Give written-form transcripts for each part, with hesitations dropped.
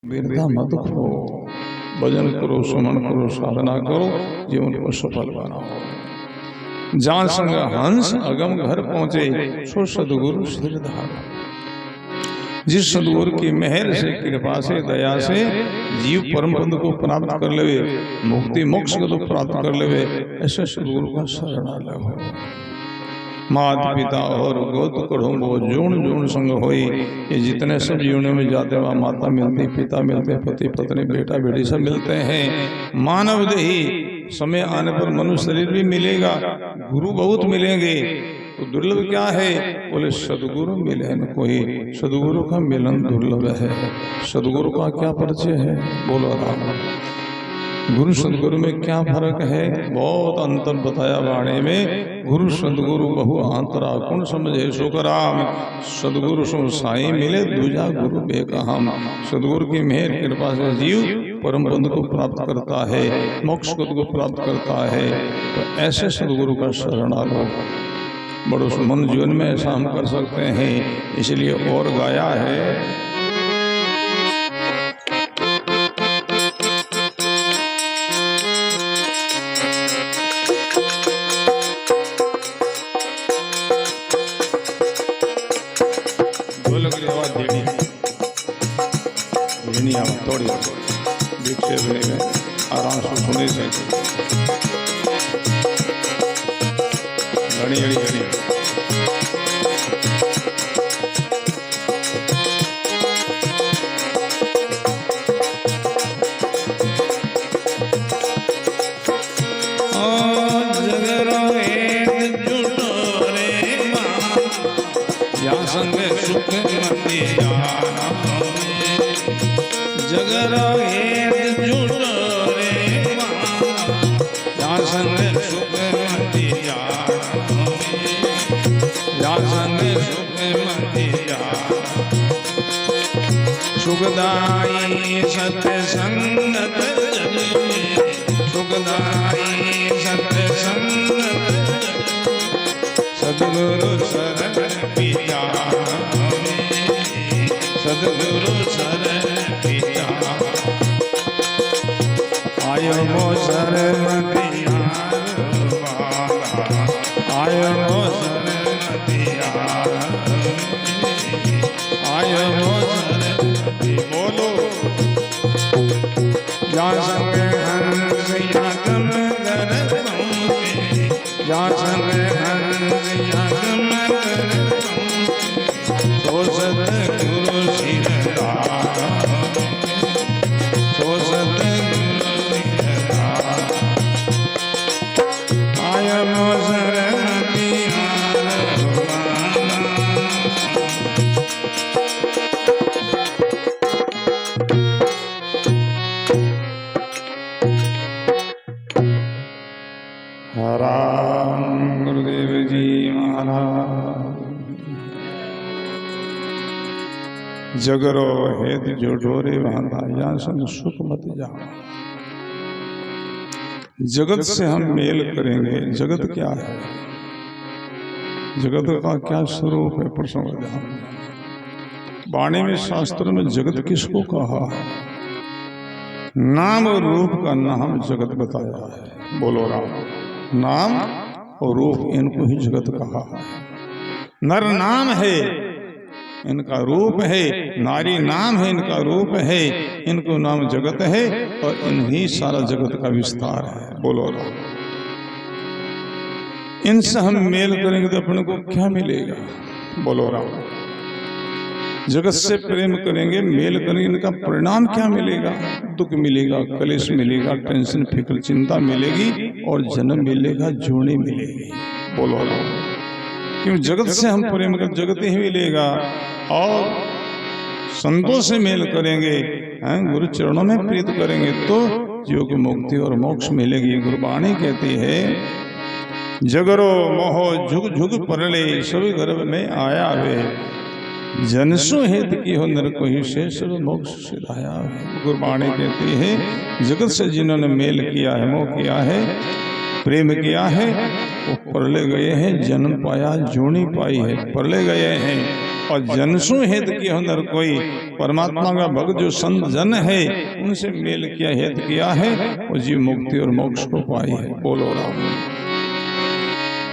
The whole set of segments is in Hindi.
बिरधा मत करो, भजन करो, सुमन करो, साधना करो, जीवन को सफल बनाओ। जहाँ संग हंस अगम घर पहुंचे, सो सदगुरु सिर धारो। जिस सदगुरु की मेहर से, कृपा से, दया से जीव परम पद को प्राप्त कर लेवे, मुक्ति मोक्ष को तो प्राप्त कर लेवे, ऐसे सदगुरु का शरणालय हो। मात पिता और गोद कड़ों जोड़ जोड़ संग होई। ये जितने सब जीवनों में जाते वहाँ माता मिलती, पिता मिलते, पति पत्नी बेटा बेटी सब मिलते हैं। मानव देही समय आने पर मनुष्य शरीर भी मिलेगा, गुरु बहुत मिलेंगे। तो दुर्लभ क्या है? बोले सदगुरु मिले न कोई। सदगुरु का मिलन दुर्लभ है। सदगुरु का क्या परिचय है? बोलो राम। गुरु सदगुरु में क्या फर्क है? बहुत अंतर बताया वाणी में। गुरु सदगुरु बहु अंतरा, कौन समझे सुख राम। सदगुरु सो साई मिले, दूजा गुरु बेकहाम। सदगुरु की मेहर कृपा से जीव परम पद को प्राप्त करता है, मोक्ष पद को प्राप्त करता है। तो ऐसे सदगुरु का शरणालो बड़ो सुमन जीवन में ऐसा हम कर सकते हैं। इसलिए और गाया है, थोड़ी विक्षे में आराम से सुने से घड़ी घड़ी घड़ी जगरो एक जुट रे या संग सुख मति या संग सुख मति सुखदाई सत्संगत जग में, सुखदाई सत्संगत सद्गुरु शरण पिया, सद्गुरु शरण पिया। आयो मो शरणमतिया बाला, आयो मो शरणमतिया, आयो मो शरणमति। बोलो जा संग हंस यागम कर पहुँचे, जा संग हंस यागम कर पहुँचे, तो सतगुरु सिर धारा, तो सतगुरु राम गुरुदेव जी महाराज। जगरो हेत जो डोरे बांधा, या संग सुख मत जाओ। जगत से हम मेल करेंगे। जगत क्या है? जगत का क्या स्वरूप है? प्रसंग वाणी में शास्त्र में जगत किसको कहा है? नाम और रूप का नाम जगत बताया है। बोलो राम। नाम और रूप इनको ही जगत कहा है। नर नाम है, इनका रूप है। नारी नाम है, इनका रूप है। इनको नाम जगत है और इन्हीं सारा जगत का विस्तार है। बोलो राम। इनसे हम मेल करेंगे तो अपने को क्या मिलेगा? बोलो राम। जगत से प्रेम करेंगे, मेल करेंगे, इनका परिणाम क्या मिलेगा? दुख मिलेगा, कलेश मिलेगा, टेंशन फिक्र चिंता मिलेगी और जन्म मिलेगा, जोड़ी मिलेगी। बोलो राम। क्यों? जगत से हम प्रेम कर, जगत ही मिलेगा। और संतों से मेल करेंगे, गुरु चरणों में प्रीत करेंगे तो जीव को मुक्ति और मोक्ष मिलेगी। गुरबाणी कहती है, जगरो मोह झुग झुग परले, सभी गर्भ में आया वे, जनसु हेत की हो नर कोई से सब मोक्ष सिधाया है। गुरबाणी कहती है, जगत से जिन्होंने मेल किया है, मोह किया है, प्रेम किया है, वो परले गए हैं, जन्म पाया, जोनी पाई है, परले गए हैं। और जनसु हित की अंदर कोई परमात्मा का भक्त जो संत जन है उनसे मेल किया, हित किया है, वो जीव मुक्ति और मोक्ष को पाई है। बोलो राम।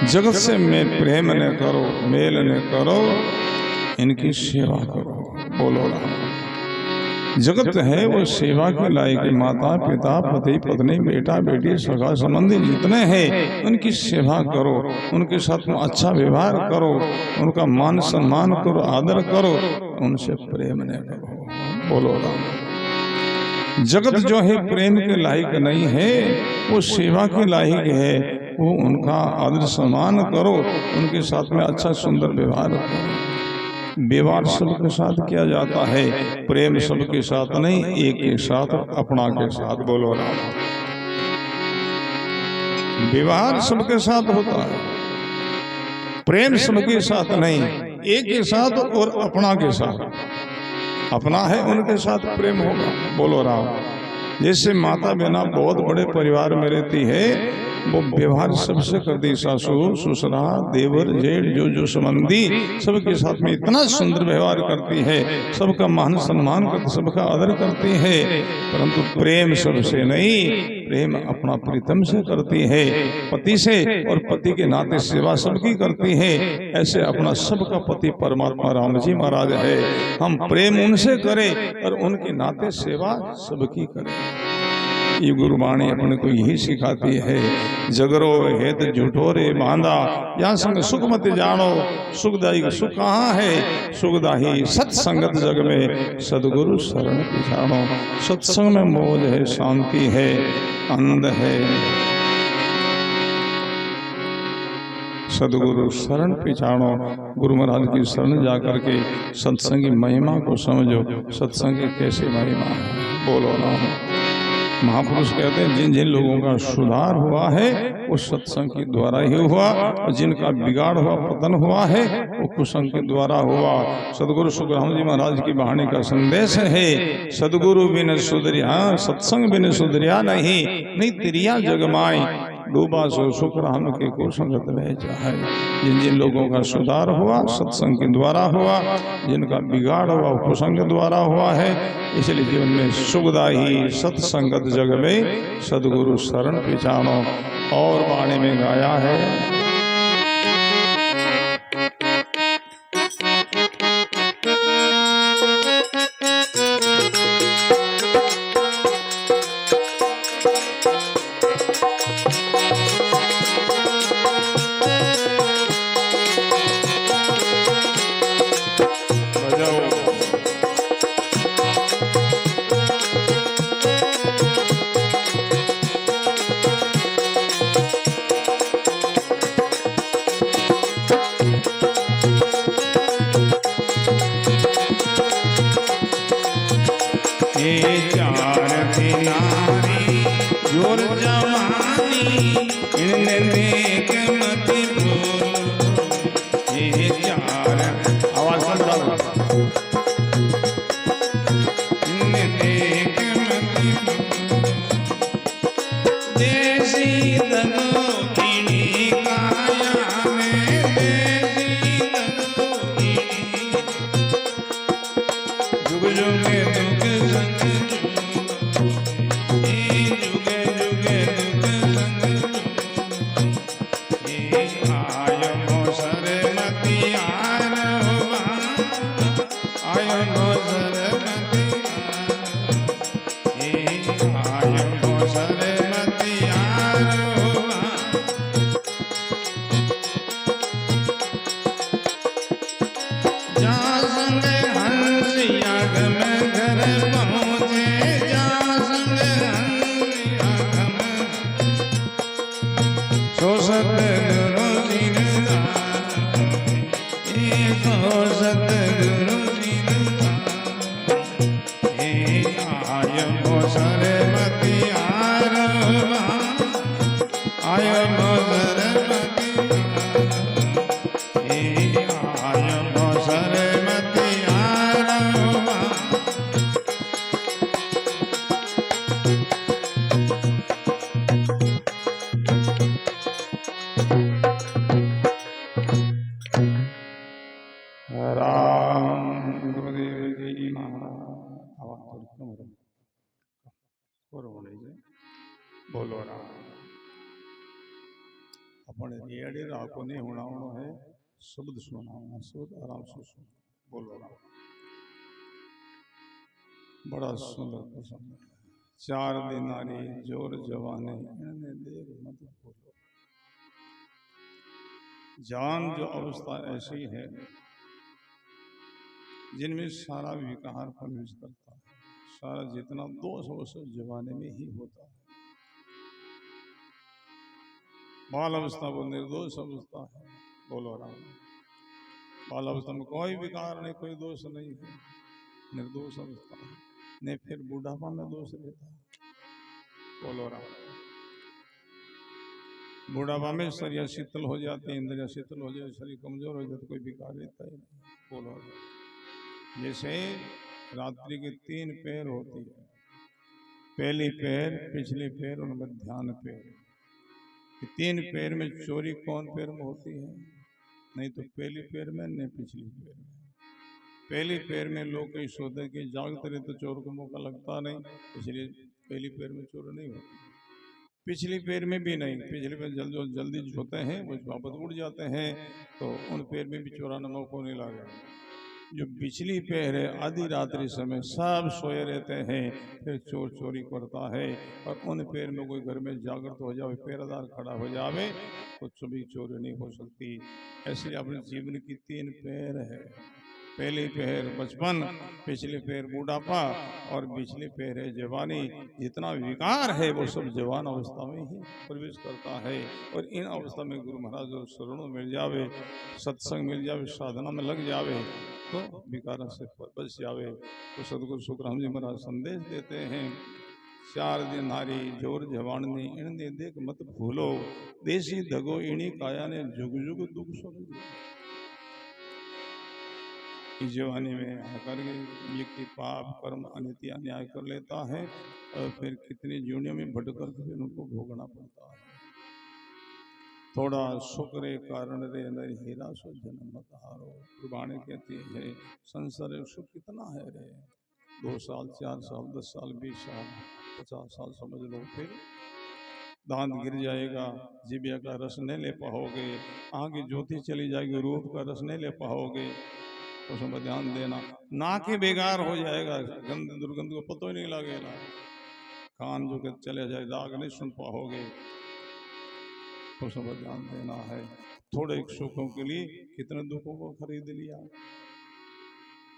जगत से मैं प्रेम न करो, मेल न करो, इनकी सेवा करो। बोलो राम। जगत है वो सेवा के लायक, माता पिता पति पत्नी बेटा बेटी सगा संबंधी जितने हैं उनकी सेवा करो, उनके साथ में अच्छा व्यवहार करो, उनका मान सम्मान करो, आदर करो, उनसे प्रेम न करो। बोलो राम। जगत जो है प्रेम के लायक नहीं है, वो सेवा के लायक है, वो उनका आदर सम्मान करो, उनके साथ में अच्छा सुंदर व्यवहार करो। व्यवहार सबके साथ किया जाता है, प्रेम सबके साथ नहीं, एक के साथ, अपना के साथ। बोलो राम। व्यवहार सबके साथ होता है, प्रेम सबके साथ नहीं, एक के साथ और अपना के साथ। अपना है उनके साथ प्रेम होगा। बोलो राम। जैसे माता बिना बहुत बड़े परिवार में रहती है, वो व्यवहार सबसे करती, सासू ससुरा देवर जेठ जो संबंधी सबके साथ में इतना सुंदर व्यवहार करती है, सबका मान सम्मान करती, सबका आदर करती है, परंतु प्रेम सबसे नहीं, प्रेम अपना प्रीतम से करती है, पति से, और पति के नाते सेवा सबकी करती है। ऐसे अपना सबका पति परमात्मा राम जी महाराज है, हम प्रेम उनसे करें और उनके नाते सेवा सबकी करें। ये गुरुवाणी अपने को यही सिखाती है। जगरो हेत झूठो रे बांधा, यहाँ संग सुख मत जानो, सुखदायी सुख कहाँ है, सुखदाही सत्संगत जग में सदगुरु शरण पिछाड़ो। सत्संग में मौज है, शांति है, आनंद है। सदगुरु शरण पिछाड़ो, गुरु महाराज की शरण जाकर के सत्संग की महिमा को समझो। सत्संग की कैसी महिमा है। बोलो राम। महापुरुष कहते हैं जिन जिन लोगों का सुधार हुआ है वो सत्संग के द्वारा ही हुआ, और जिनका बिगाड़ हुआ, पतन हुआ है, वो कुसंग के द्वारा हुआ। सदगुरु सुखराम जी महाराज की वाणी का संदेश है, सदगुरु बिन सुधरिया, सत्संग बिन सुधरिया नहीं तिरिया जगमाई, डूबा सो सुख राम के को संगत में चाहे। जिन जिन लोगों का सुधार हुआ सत्संग के द्वारा हुआ, जिनका बिगाड़ हुआ कुसंग के द्वारा हुआ है, इसलिए जीवन में सुखदाही सत्संगत जग में सदगुरु शरण पिछाड़ो। और वाणी में गाया है, जोर जवानी इनने देख मत भूल, ये चार आवाज बंद करो, इनने देख मत भूल, देसी दगोकिनी काया में, देसी दगोकिनी जुग जुग दुख संग बोलो राम। अपने रेड़ी राको नहीं होना है, शब्द सुनाना, शब्द आराम से सुनो। बोलो राम। बड़ा सुंदर प्रसंग है। 4 दिनारी जोर जवाने इन्हें देख मत बोलो। जान जो अवस्था ऐसी है जिनमें सारा विकार प्रवेश करता है, सारा जितना दोष वो सब जवाने में ही होता है। बाल अवस्था वो निर्दोष अवस्था है। बोलो राम। बाल अवस्था में कोई विकार नहीं, कोई दोष नहीं है, निर्दोष अवस्था है। नहीं फिर बुढ़ापा में दोष रहता है। बोलो राम। बुढ़ापा में शरीर शीतल हो जाते, इंद्रिया शीतल हो जाए, शरीर कमजोर हो जाए तो कोई विकार रहता ही नहीं। बोलो राम। जैसे रात्रि के 3 पैर होती है, पहली पैर, पिछली पैर और मध्यान्ह पैर। 3 पैर में चोरी कौन पैर में होती है? नहीं तो पहली पैर में, नहीं पिछली पैर में। पहली पैर में लोग कई सोते कि जागते रहे तो चोर को मौका लगता नहीं, इसलिए पहली पैर में चोर नहीं होती। पिछली पैर में भी नहीं, पिछले पैर जल्दी होते हैं वो वापस उड़ जाते हैं, तो उन पैर में भी चोराना मौका नहीं लगा। जो पिछली पैर है आधी रात्रि समय सब सोए रहते हैं, फिर चोर चोरी करता है। और उन पैर में कोई घर में जागृत हो जाए, पैरदार खड़ा हो जावे तो कभी चोरी नहीं हो सकती। ऐसे अपने जीवन की 3 पैर है। पहली पैर बचपन, पिछले पैर बुढ़ापा और पिछले पैर है जवानी। जितना विकार है वो सब जवान अवस्था में ही प्रवेश करता है। और इन अवस्था में गुरु महाराज और शरणों मिल जावे, सत्संग मिल जावे, साधना में लग जावे तो विकार से बच जावे। तो सदगुरु सुखराम जी महाराज संदेश देते हैं, 4 दिन हारी जोर जवानी इन्हें देख मत भूलो, देसी दगो इणी काया ने जुग जुग दुख सुख। इस जवानी में आकर के व्यक्ति पाप कर्म अनित्य अन्याय कर लेता है और फिर कितनी जीवनियों में भटक कर फिर उनको भोगना पड़ता है। थोड़ा सुख रे कारण रे नर हीरा सो जन्म मत हारो। गुरबाणी कहती है संसार सुख कितना है रे, 2 साल 4 साल 10 साल 20 साल 50 साल समझ लो, फिर दांत गिर जाएगा, जीभिया का रस नहीं ले पाओगे, आँख की ज्योति चली जाएगी, रूप का रस नहीं ले पाओगे। उसमें ध्यान देना, नाक ही बेकार हो जाएगा, गंद दुर्गंध को पता ही नहीं लगेगा, कान जो के चले जाए, राग नहीं सुन पाओगे। उसमें ध्यान देना है। थोड़े सुखों के लिए कितने दुखों को खरीद लिया,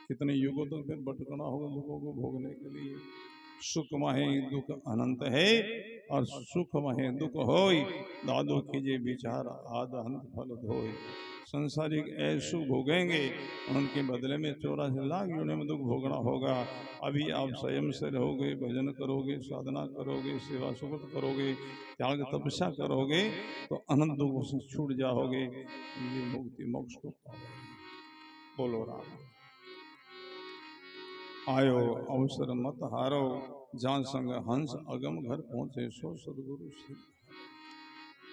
कितने युगों तक फिर भटकना होगा दुखों को भोगने के लिए। सुख महे दुख अनंत है और सुख महे दुख होय, दादो कीजे विचार आद अंत फल धोय। संसारिक ऐसु भोगेंगे, उनके बदले में 84 लाख यूनियों में दुख भोगना होगा। अभी आप संयम से रहोगे, भजन करोगे, साधना करोगे, सेवा सुकृत करोगे, त्याग तपस्या करोगे तो अनंत दुखों से छूट जाओगे, ये मुक्ति मोक्ष को पाओगे। बोलो राम। आयो अवसर मत हारो, जहाँ संग हंस अगम घर पहुँचे सो सदगुरु श्री।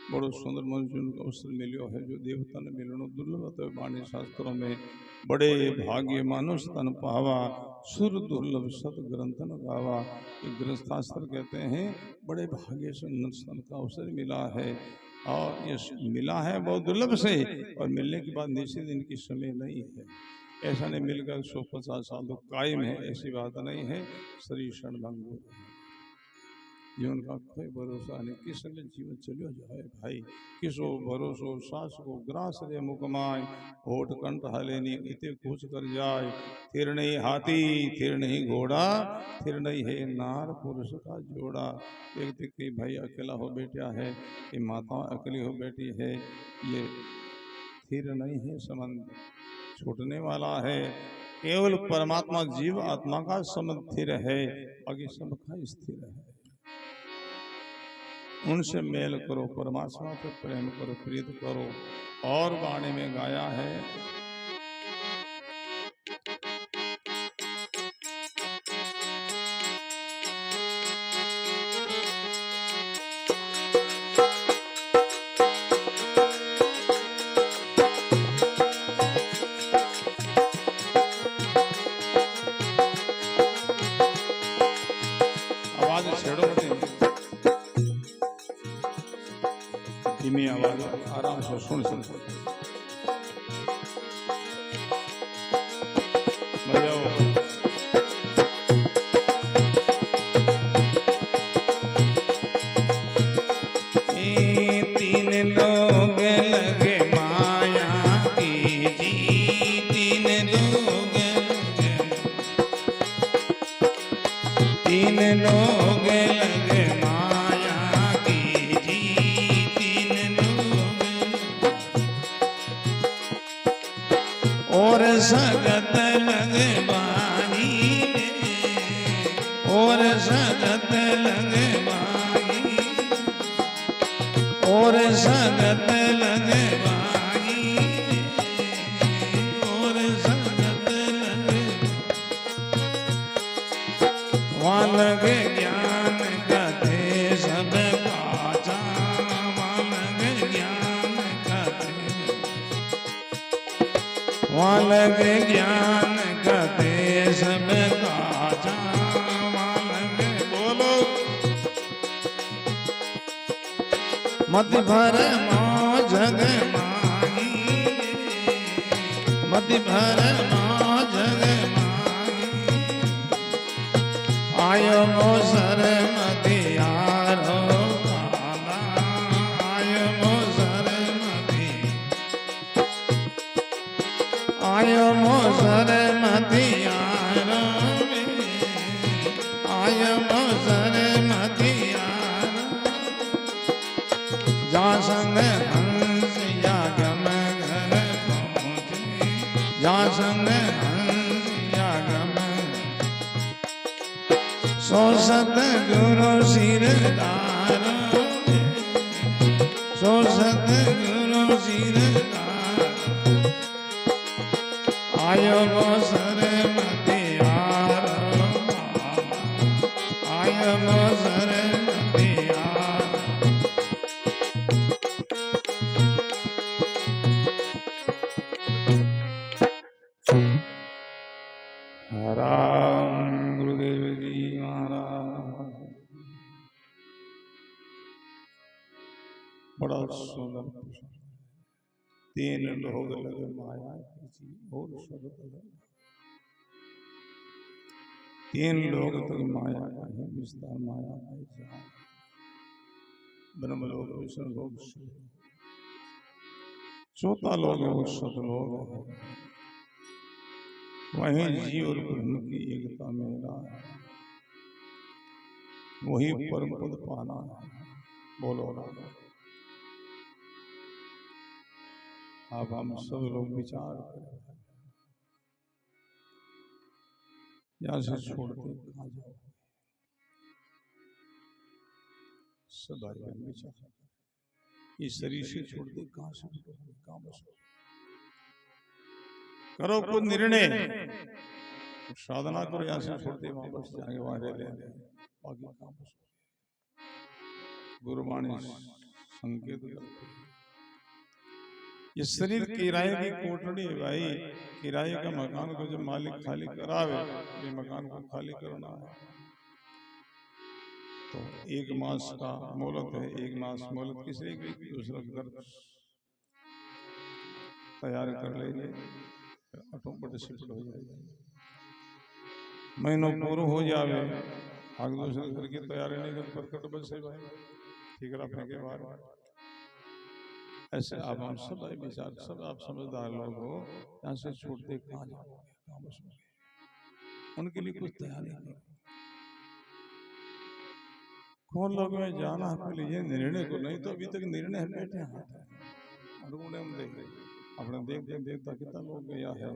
बड़ो सुंदर मनुष्य को अवसर मिलो है, जो देवता ने मिलनो दुर्लभ है। वाणी शास्त्रों में बड़े भाग्य मानुष तन पावा, सुर दुर्लभ सत ग्रंथन गावा। ये ग्रंथशास्त्र कहते हैं बड़े भाग्य से नरसन का अवसर मिला है, और ये मिला है बहुत दुर्लभ से, और मिलने के बाद निश्चित दिन की समय नहीं है। ऐसा नहीं मिलकर 150 साल तो कायम है, ऐसी बात नहीं है। शरीर क्षण भंगुर है, जीवन का कोई भरोसा नहीं, किस समय जीवन चलियो जाए भाई। किसो भरोसो सास को ग्रास रे मुकमाय, होठ कंठ हलेनी इते कूच कर जाए। थिर नहीं हाथी थिर नहीं घोड़ा, थिर नहीं है नार पुरुष का जोड़ा। देखते कि भाई अकेला हो बैठा है, कि माता अकेली हो बैठी है, ये थिर नहीं है, संबंध छूटने वाला है। केवल परमात्मा जीव आत्मा का संबंध स्थिर है, बाकी सबका स्थिर है। उनसे मेल करो, परमात्मा से प्रेम करो, प्रीत करो। और वाणी में गाया है, आवाज छेड़ो मत। धीमी आवाज आराम से सुन सकते बजाओ। तीन लोग लगे माया की जी, तीन लोग लगे माया की जी, तीन लोग और सगत लगे बानी और सगत लगे बानी और सगत लगे बानी और सगत लगे वहाँ लगे ज्ञान कथे सब काचा, वहाँ लगे ज्ञान कथे वहाँ लगे ज्ञान कथे सब काचा, वहाँ लगे बोलो मत भर जग माही मत भर जग माही आयो मोसर मतियारो काला आयो मोसर मति आयो मोसर मतियारो आयो मोसर मतियारो जा संग हंस या गम घर पहुँचे जा संग हंस या गम सो सतगुरु सिरदारो सो सतगुरु सिरदार आयो मोसर मतियारो आयो मोसर मतियारो राम गुरुदेव जी महाराज। बड़ा सुंदर तीन लोग लगे माया की और शब्द तीन लोग तक माया का ही विस्तार माया का ही जहाँ ब्रह्म लोग विष्णु लोग चौथा लोग है वो सतलोक है, वहीं जीव और ब्रह्म की एकता में रहा वही परम पद पाना है। बोलो राम। अब हम सब लोग विचार करें यहाँ से छोड़ते कहाँ जाओ सदा विचार इस शरीर से छोड़ते कहाँ से कहाँ बसो करो खुद निर्णय साधना करो यहाँ से छोड़ते वहां बस जाएंगे वहां रह लेंगे बाकी कहाँ बसो गुरुवाणी संकेत करते ये शरीर किराए की कोठड़ी है भाई, किराए का मकान को जब मालिक खाली करावे ये मकान को खाली करना है तो एक मास का मोहलत है, एक मास मोहलत किसी की दूसरा घर तैयार कर लेंगे ऑटोमेटिक शिफ्ट हो जाएगी महीनों पूरा हो जावे आगे दूसरे घर की तैयारी नहीं कर पर बस से भाई ठीक रखने के बाद ऐसे आप हम सब विचार सब आप समझदार लोग हो यहाँ से छूटते कहाँ जाओगे कहाँ बसोगे उनके लिए कुछ तैयारी करो कौन लोग में जाना है पहले ये निर्णय को नहीं तो अभी तक निर्णय है बैठे हैं अपने देवता देवता कितना लोग गया है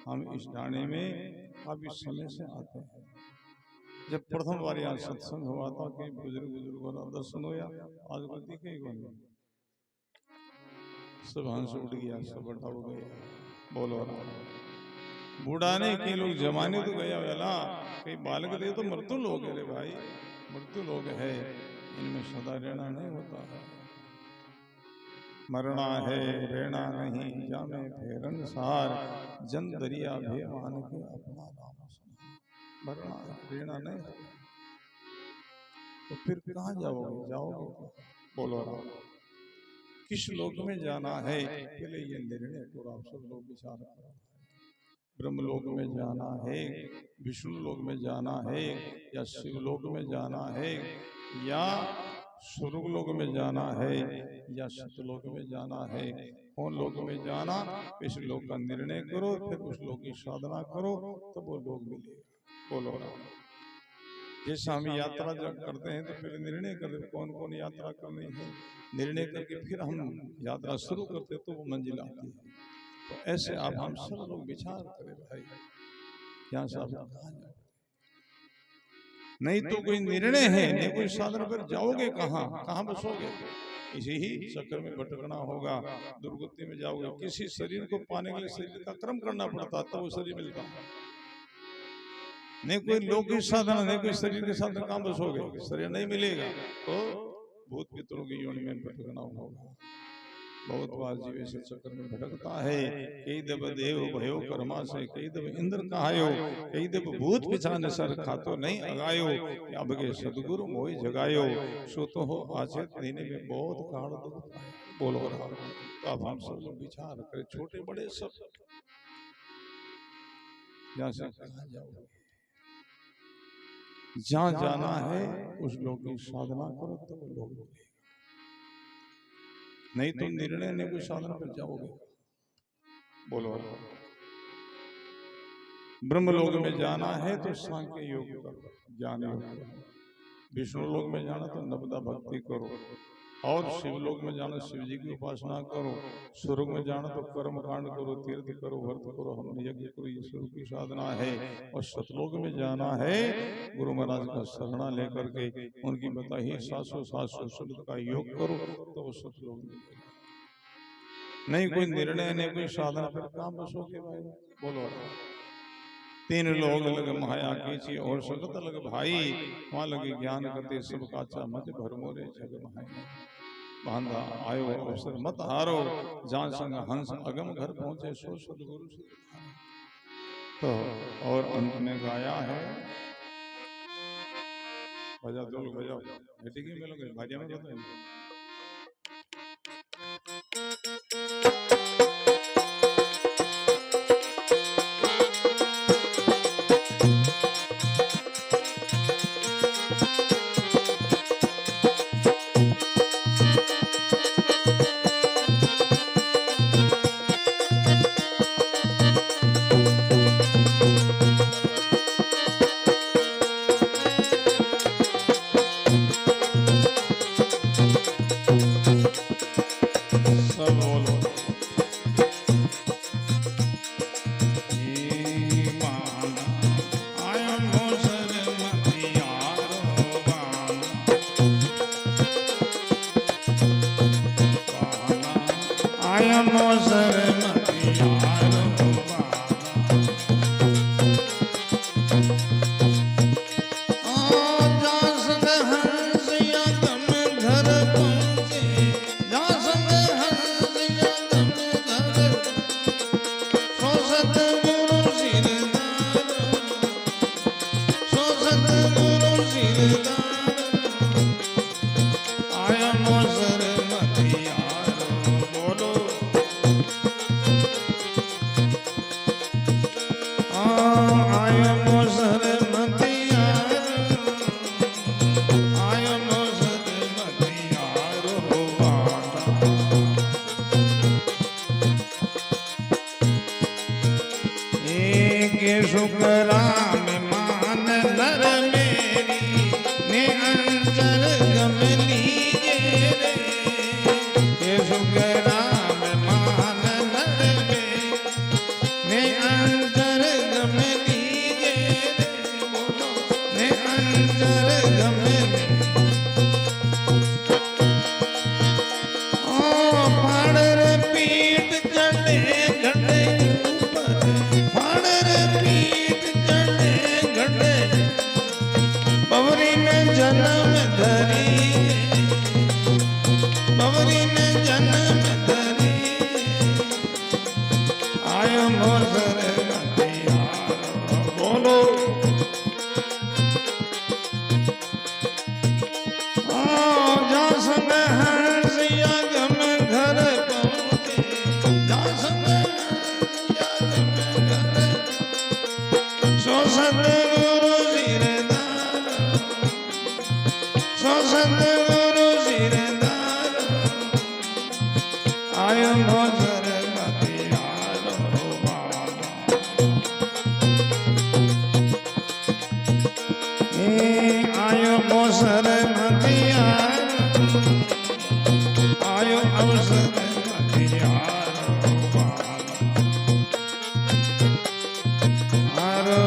हम इस डाणे में काफी समय से आते हैं जब प्रथम बार यहाँ सत्संग हुआ था कि बुजुर्गों का दर्शन हुआ आज को दिखे सब हंस उठ गया सब बटा हो गया बोलो बुढ़ाने के लोग जमाने तो गया वेला कई बालक दे तो मृत्यु लोग है रे भाई मृत्यु लोग है इनमें सदा रहना नहीं होता है मरना है रहना नहीं जामे फेरन सार जन दरिया भी मान के अपना नाम मरना रहना नहीं तो फिर कहाँ जाओगे जाओगे बोलो राम किस लोक में जाना है, पहले ये निर्णय करो। आप सब लोग विचार करो, ब्रह्मलोक में जाना है, विष्णु लोक में जाना है, या शिवलोक में जाना है, या स्वर्ग लोक में जाना है, या सतलोक में जाना है, कौन लोक में जाना, इस लोक का निर्णय करो, फिर उस लोक की साधना करो, तो वो लोक मिलेगा। बोलो राम। जैसे हम यात्रा जब करते हैं तो फिर निर्णय करते कौन कौन यात्रा करनी है, निर्णय करके फिर हम यात्रा शुरू करते तो वो मंजिल आती है। तो ऐसे आप हम सब लोग विचार करें भाई, यहाँ से आप कहाँ जाओगे? नहीं तो कोई निर्णय है, नहीं कोई साधन, पर जाओगे कहाँ, कहाँ बसोगे? इसी ही चक्कर में भटकना होगा, दुर्गति में जाओगे। किसी शरीर को पाने के लिए शरीर का कर्म करना पड़ता, तब वो शरीर मिलता। नहीं कोई लौकिक साधन, नहीं कोई शरीर के साधन, कहाँ बसोगे? शरीर नहीं मिलेगा तो भूत पितरों की योनि में भटकना होगा। बहुत बार जीव ऐसे चक्कर में भटकता है। कई दब देव भयो कर्मा से, कई दब इंद्र कहायो, कई दब भूत पिछाने सर खातो नहीं अगायो, अब के सदगुरु मोहि जगायो, सो तो हो आचेत देने में बहुत काल दुख। बोलो राम। तो अब हम सब लोग विचार करें, छोटे बड़े सब, यहाँ से कहाँ जाओगे? जहाँ जाना है उस लोग की साधना करो तो वो लोग मिलेगा, नहीं तो निर्णय ने कोई साधना पर जाओगे। बोलो ब्रह्मलोक में जाना है तो सांख्य योग करो, ज्ञान योग करो। विष्णु लोक में जाना तो नवदा भक्ति करो, और शिवलोक में जाना शिव जी की उपासना करो। स्वर्ग में जाना तो कर्म कांड करो, तीर्थ करो, व्रत करो, हम यज्ञ करो, ये स्वर्ग की साधना है। और सतलोक में जाना है गुरु महाराज का शरणा लेकर के, उनकी बताई 700 शब्द का योग करो तो वो सतलोक मिलेगा। नहीं कोई निर्णय, नहीं कोई साधना, फिर काम बसोगे भाई। बोलो तीन लोग लग माया कीची और सगत लग भाई, वहां लगे ज्ञान करते सब काचा मत भरमोरे जग महाई। बांधा आयो अवसर मत हारो, जान संग हंस अगम घर पहुंचे सो सदगुरु से। तो और अंत में गाया है, बजा दो बजाओ, बेटी की मिलोगे भाजिया में बताओ। संग हंस अगम घर સદગુરુ શિરધારો આયો મોસર મતિયારો આયો મોસર મતિયારો આયો અવસર મતિયારો આરો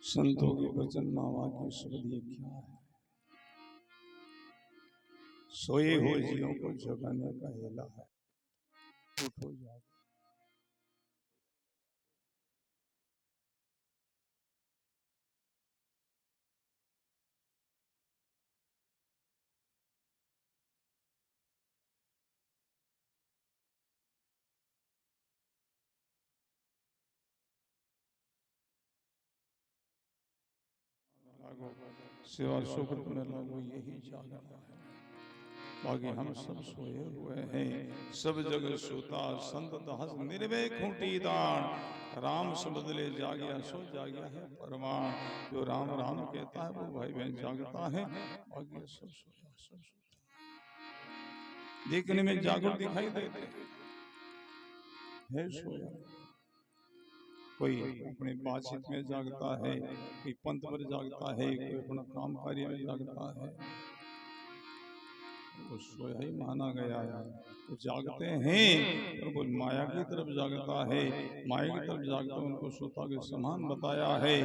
संतों के वचन मावा की शब्द ये क्या है? सोए हो जीवों को जगाने का हेला है। उठो जाओ। सेवा सुकृत में लागो यही जागना है। बाकी हम सब सोए हुए हैं। सब जग सोता संत दास निर्भय खूंटी दान। राम से बदले जागया सो जागया है परमाण। जो राम राम कहता है वो भाई बहन जागता है। बाकी सब सोया सब सोता देखने में जागरूक दिखाई देते है। सोया कोई अपने बातचीत में जागता है, कोई पंथ पर जागता है, कोई अपना काम कार्य में जागता है। वो सोया ही माना गया है। तो जागते हैं पर वो माया की तरफ जागता है। माया की तरफ जागता उनको सोता के समान बताया है।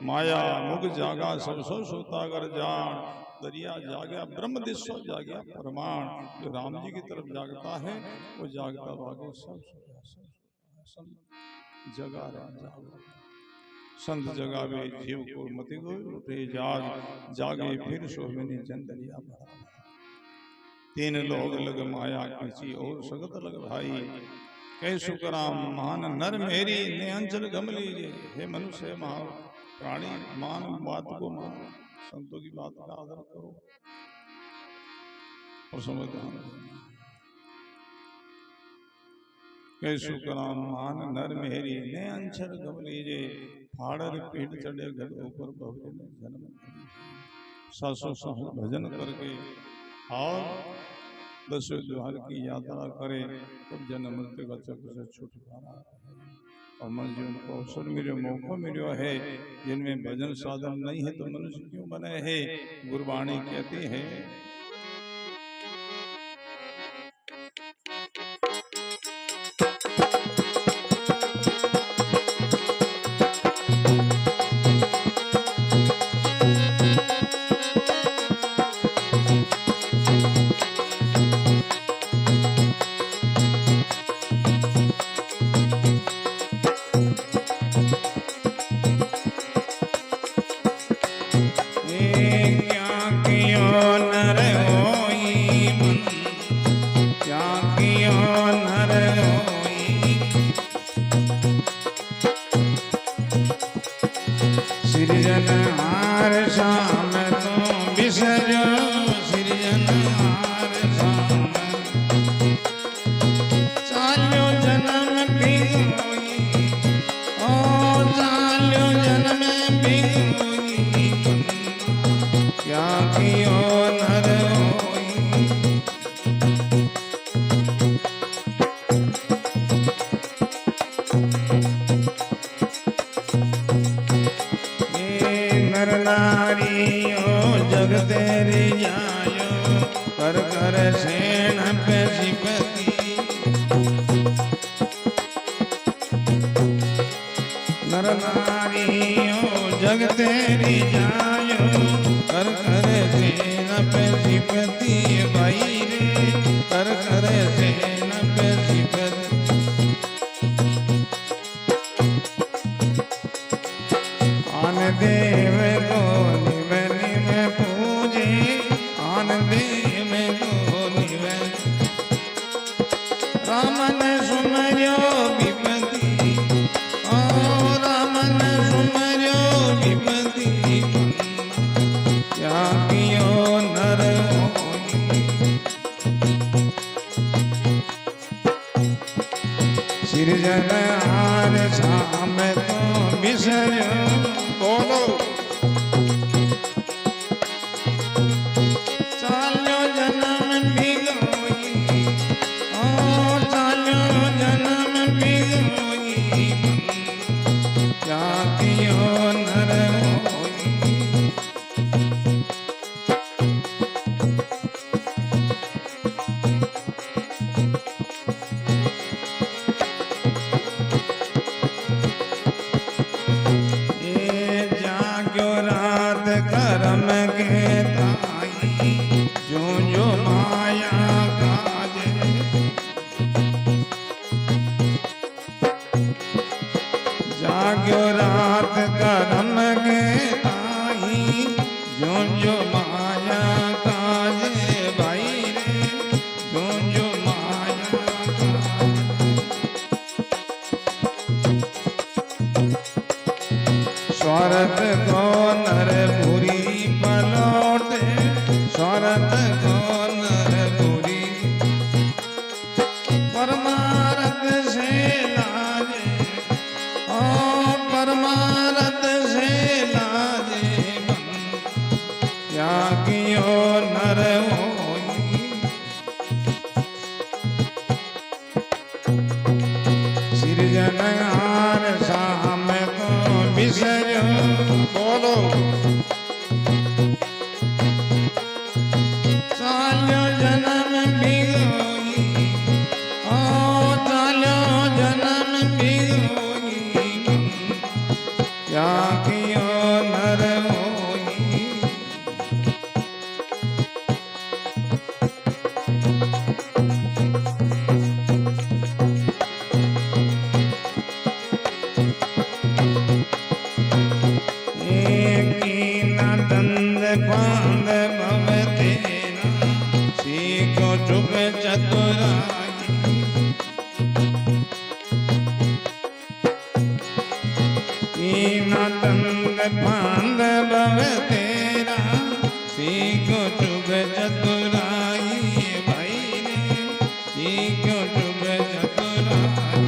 माया मुख जागा सब सो सोता कर जान। दरिया जागया ब्रह्म दिशो जागया परमाण। जो राम जी की तरफ जागता है वो जागता भागे सब सोया सब जगा जागो। संत जगावे जीव को मति को उठे जाग। जागे फिर सोविनी चंदरिया भरा। तीन लोग लग माया किसी और सगत लग भाई। कैसु कराम मान नर मेरी ने अंचल गम लीजिए। हे मनुष्य महा प्राणी मान बात को मान। संतों की बात का आदर करो और समझदार। कैसु कराम मान नर मेरी ने अंचल गम लीजिए। फाड़र पीठ चढ़े घर ऊपर बबरे ने जन्म। सासु साहु भजन करके और दसवें द्वार की यात्रा करे तब जन्म मृत्यु का चक्र से छुटकारा और मन जीवन को अवसर मिलो मौका मिलो है। जिनमें भजन साधन नहीं है तो मनुष्य क्यों बने हैं? गुरबाणी कहती है जग तेरी जायो कर कर सेन पे सिपति। नर नारियो जग तेरी जायो कर कर सेन पे सिपति। भाई रे कर कर सेन पे सिपति। आन देव को रामन सुमर्यो विपति। ओ रामन सुमर्यो विपति। करम के ताई जो जो माया काजे जाग्यो रात करम के ताई जो जो माया काजे भाई रे जो जो माया काजे स्वार्थ को नर पूरी पलौटे स्वार्थ को नर पूरी परमारथ से लाजे ओ परमारथ से लाजे मन क्या कियो नर होई सिरजनहार शाम को विसर बोलो चालो जन्म बिगोई ओ चालो जन्म बिगोई क्या कियो नर होई दंद बांध भवतेना सीखो चुप चतुराई कीना दंद बांध भवतेना सीखो चुप चतुराई भाई रे सीखो चुप चतुराई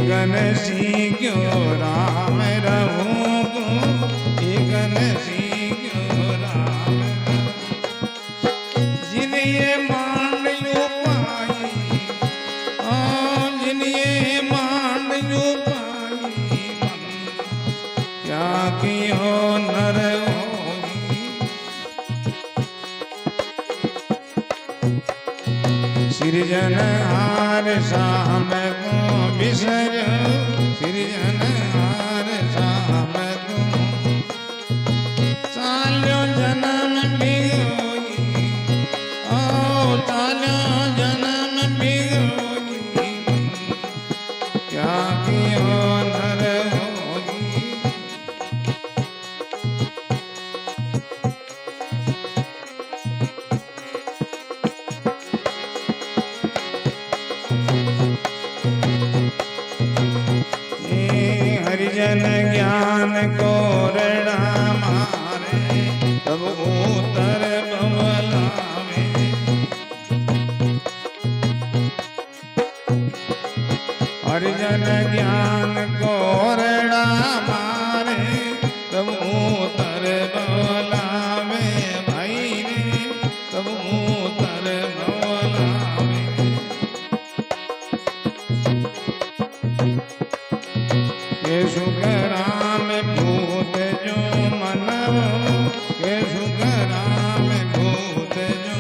गन सीख्यो राम रहूं को गन सीख्यो राम जिन ये मांड यू पाई ओ जिन ये मांड यू पाई क्या कियो नर होई सिरजनहार शाम को विसर सिरजनहार शाम को चालो जन्म बिगोई ओ चालो जन्म बिगोई क्या कियो नर होई हरिजन ज्ञान को रणा मारे तब उतर बवलावे हरिजन ज्ञान को रणा मारे तब उतर बवलावे भाई रे तब उतर बवलावे के सुख राम भूत जो मनव के सुख राम भूत जो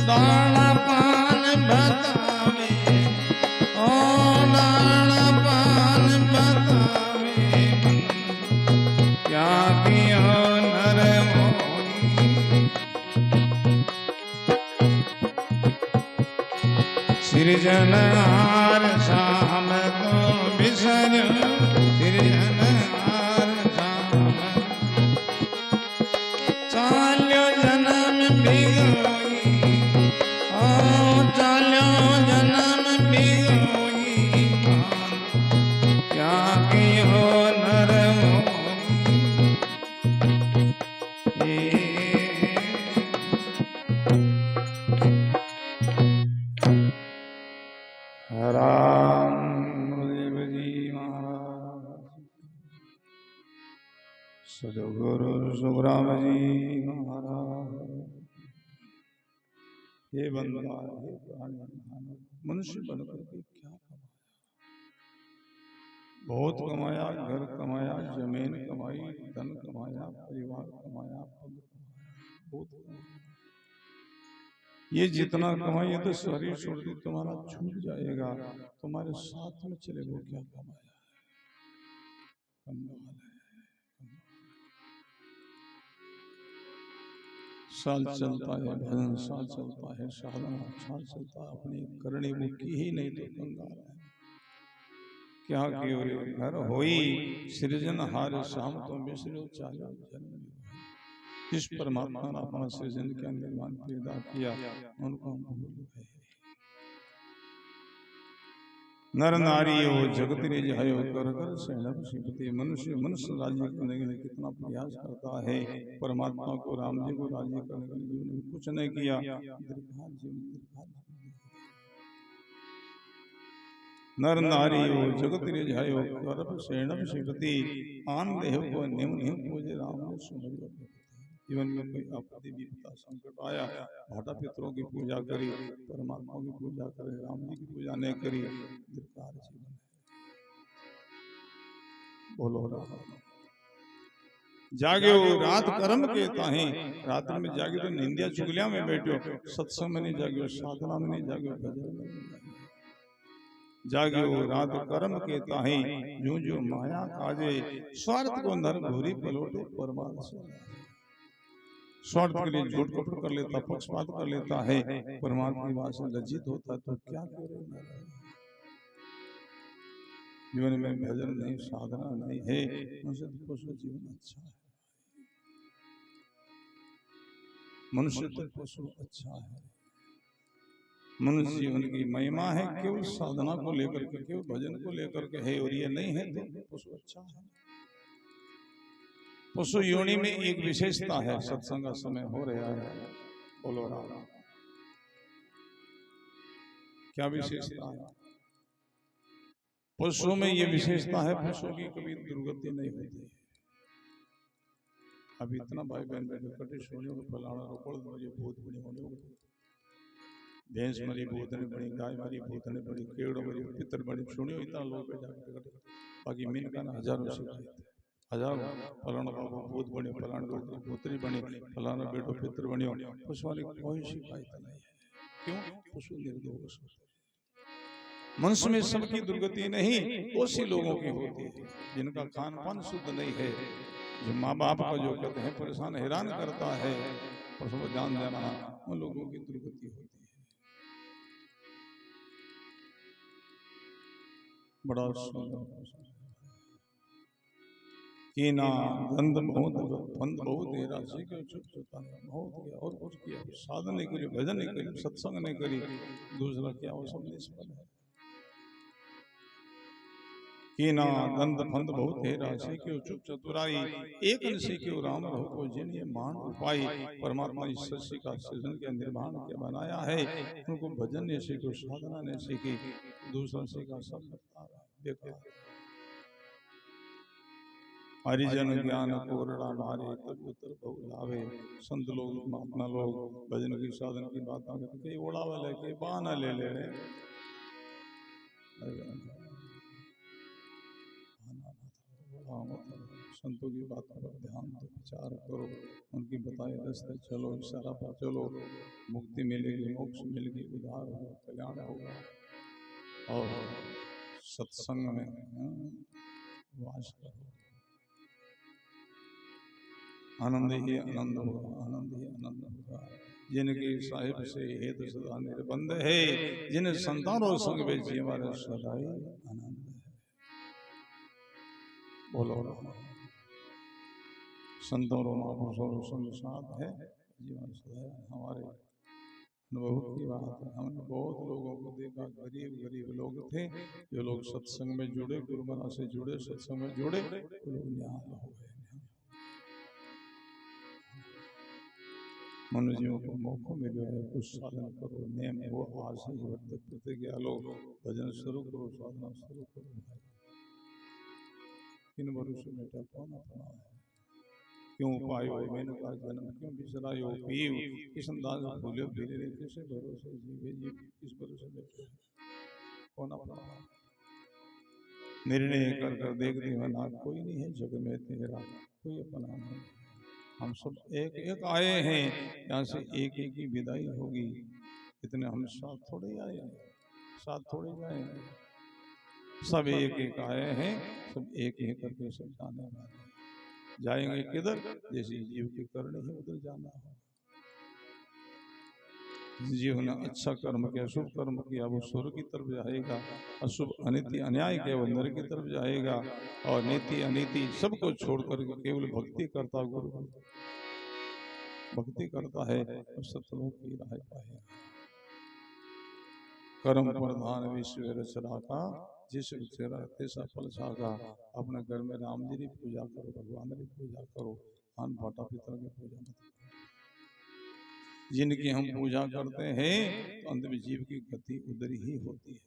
दाना पान बतावे ओ दाना पान बतावे क्या कियो नर होई सिरजनहार शाम को विसर सिरजनहार शाम चालो जन्म बिगोई ओ चालो जन्म बिगोई क्या कियो नर होई रामदेव जी महाराज सदगुरु सुखराम जी महाराज हे बंदा हे प्राणी मनुष्य बनकर के क्या कमाया बहुत कमाया घर कमाया जमीन कमाई धन कमाया परिवार कमाया पद कमाया बहुत कमाया ये जितना कमाइए तो शरीर छोड़ दी तुम्हारा छूट जाएगा, तुम्हारे साथ में चले वो क्या कमाया कंगाल है। साल चलता है भजन, साल चलता है साधना, साल चलता है अपनी करनी वो की ही नहीं तो कंगाल है। क्या कियो रे घर होई सृजन हार शाम तो मिश्रो चालो जन्म। जिस परमात्मा ने अपना सृजन का निर्माण पैदा किया उनको हम भूल गए। नर नारी हो जगत रे जायो कर कर सैनव शिवते। मनुष्य मनुष्य राज्य करने के लिए कितना प्रयास करता है, परमात्मा को राम जी को राज्य करने के लिए जीवन में कुछ नहीं किया। दीर्घाल जीवन नर नारी हो जगत रे जायो कर सैनव शिवते। आन देह को निम निम पूजे राम ने सुमरियो। जीवन में कोई आपत्ति विपदा संकट आया, माता पितरों की पूजा करी, परमात्मा की पूजा करे, राम जी की पूजा नहीं करी, धिक्कार जीवन है। बोलो राम। जागे हो रात कर्म के ताहे, रात्रि में जागे तो निंदिया चुगलिया में बैठो, सत्संग में नहीं जागे, साधना में नहीं जागे, भजन में नहीं जागे। जागे हो रात कर्म के ताहे, जो जो माया काजे, स्वार्थ को नर घोरी पलोटे परमार्थ से। स्वार्थ के लिए झूठ कपट कर लेता, पक्षपात कर लेता है, परमात्मा की बात से लज्जित होता है तो क्या करे। जीवन में भजन नहीं, साधना नहीं है, मनुष्य पशु जीवन अच्छा है। मनुष्य तो पशु अच्छा है। मनुष्य जीवन की महिमा है केवल साधना को लेकर के, केवल भजन को लेकर के है, और ये नहीं है तो पशु अच्छा है। पशु योनि में एक विशेषता है, सत्संग का समय हो रहा है, बोलो राम। क्या विशेषता है? पशुओं में ये विशेषता है, पशुओं की कभी दुर्गति नहीं होती। अब इतना भाई बहन बैठे कटे सोने को फलाना रोकड़ मुझे बहुत बड़ी होने होगी, भैंस मरी भूतने बड़ी, गाय मरी भूतने बड़ी, केड़ मरी पितर बड़ी, सुनियो इतना लोग बैठा कटे। बाकी मीन का हजारों शिकायत, हजारों फलाना बाबू भूत बने, फलाना बेटो भूतनी बनी, फलाना बेटो पितर बनियो, पशु वाली कोई शिकायत नहीं है। क्यों? पशु निर्दोष। मनुष्य में सबकी दुर्गति नहीं, उसी लोगों की होती है जिनका खान पान शुद्ध नहीं है, जो माँ बाप का जो कहते हैं परेशान हैरान करता है, पशु को जान देना, उन लोगों की दुर्गति होती है। बड़ा सुंदर कि ना गंध बहुत फंद बहुत है, राशि के चुप चुता बहुत किया और कुछ किया, साधन नहीं करी, भजन नहीं करी, सत्संग नहीं करी, दूसरा क्या वो सब निष्फल है। कि ना दंड फंद बहुत है, राशि के चुप चतुराई, एक निशी के राम रहो को जिन ये मान उपाय। परमात्मा इस सृष्टि का सृजन के निर्माण के बनाया है, उनको भजन ने सीखो, साधना ने सीखी, दूसरा सीखा सब बेकार। हरिजन ज्ञान कोरड़ा मारे तब उतर बहु लावे। संत लोग महात्मा लोग भजन की साधन की बात करते, ओढ़ा वाले के बहाना ले ले रहे। संतों की बातों पर ध्यान दो, विचार करो, उनकी बताए रास्ते चलो, इशारा पर चलो, मुक्ति मिलेगी, मोक्ष मिलेगी, उद्धार होगा, कल्याण होगा। और सत्संग में वास करो, आनंद ही आनंद होगा, आनंद ही आनंद होगा। जिनके साहिब से हेतु सदा निर्बंध है, जिन संतानों संग में जीवन सदाई आनंद है। बोलो संतों महापुरुषों संग साथ है, जीवन सदा हमारे अनुभव की बात है। हमने बहुत लोगों को देखा, गरीब गरीब लोग थे, जो लोग सत्संग में जुड़े, गुरु महाराज से जुड़े, सत्संग में जुड़े, वो लोग निहाल हो गए। मनुष्यों को मौका मिले है, कुछ साधन करो, नेम वो आज से वर्त प्रतिज्ञा लो, भजन शुरू करो, साधना शुरू करो। किन भरोसे बेटा कौन अपना है? क्यों पायो मैंने का जन्म, क्यों बिसरायो पीव, किस अंदाज भूले फिरे, कैसे भरोसे जीवे जी, किस भरोसे बैठे, कौन अपना? निर्णय कर कर देखते हैं ना, कोई नहीं है जग में तेरा, कोई अपना नहीं। हम सब एक एक आए हैं, यहाँ से एक एक की विदाई होगी। इतने हम साथ थोड़े आए हैं, साथ थोड़े जाएंगे। सब एक एक आए हैं, सब एक एक करके सब जाने वाले हैं। जाएंगे किधर? जैसे जीव के करने ही उधर जाना हो। जीव ने अच्छा कर्म किया, शुभ कर्म किया, वो स्वर्ग की तरफ जाएगा। अशुभ अनिति अन्याय किया, वो नरक की तरफ जाएगा। और नीति अनीति सबको छोड़कर केवल भक्ति करता, गुरु भक्ति करता है और सतलोक की राह पाएगा। कर्म प्रधान विश्व रचना का, जिस तेरा तैसा फल छागा। अपने घर में राम जी की पूजा करो, भगवान की पूजा करो, खान माता पिता की पूजा मत करो। जिनकी हम पूजा करते हैं तो अंत में जीव की गति उधर ही होती है।